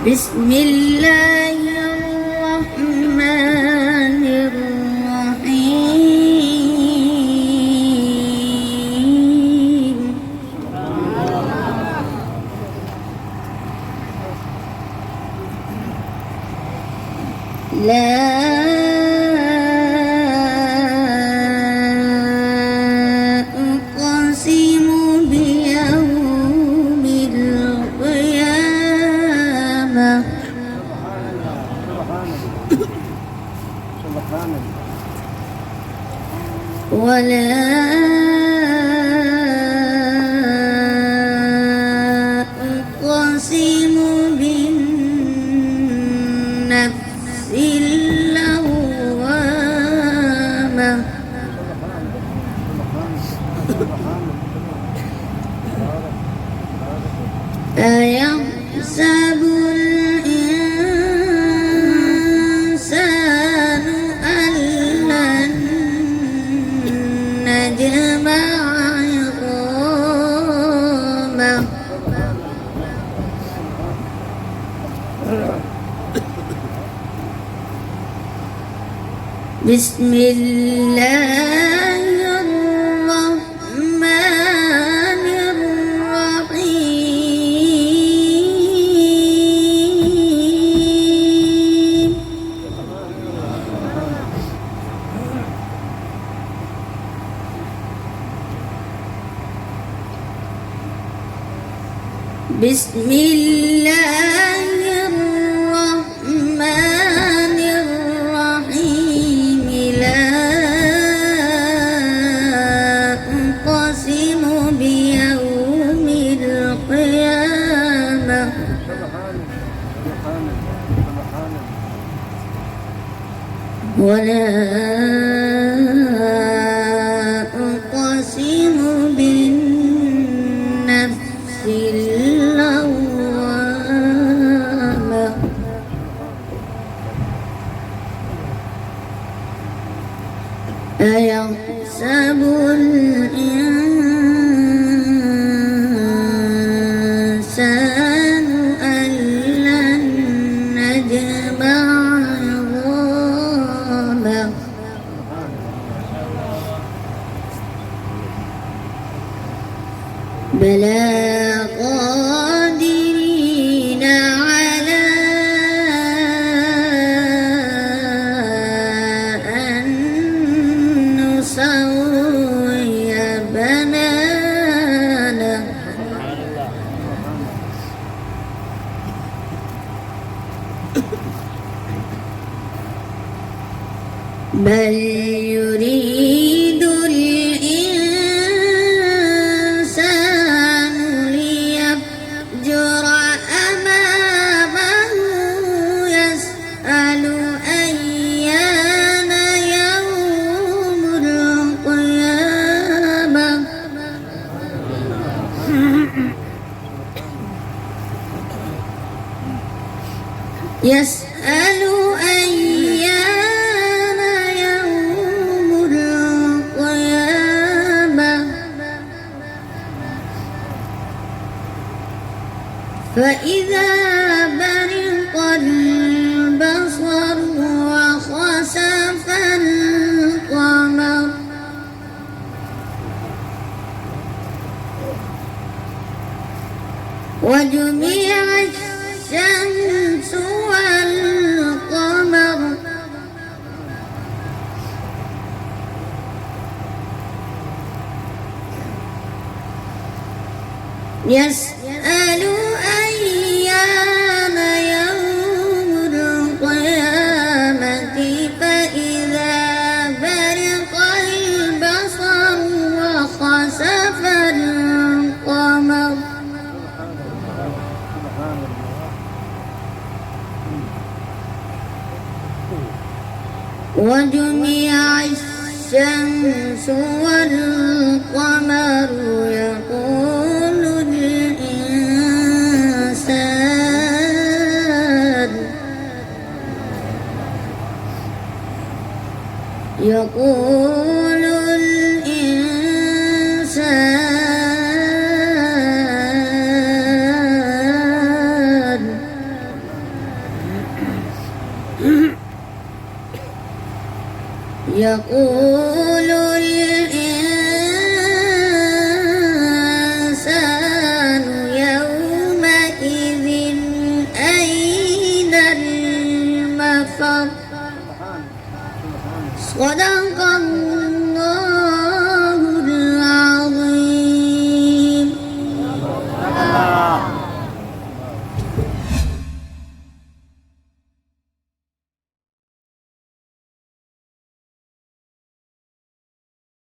بسم الله الرحمن الرحيم لا أقسم بيوم القيامة ولا أقسم بالنفس اللوامة أيحسب الإنسان أن لن نجمع عظامه بسم الله الرحمن الرحيم بسم الله الرحمن الرحيم لا أقسم بيوم القيامة ولا أقسم بالنفس اللوامة أيحسب الإنسان أن لن نجمع عظامه بلى قادرين على أن نسوي بنانه بل يريد الإنسان ليفجر أمامه يسأل أيان يوم القيامة يسأل أيان يوم القيامة فإذا برق البصر وخسف القمر وجمع الشمس والقمر يسأل أيان يوم القيامة فإذا برق البصر وخسف القمر وجمع الشمس والقمر يقول الإنسان يقول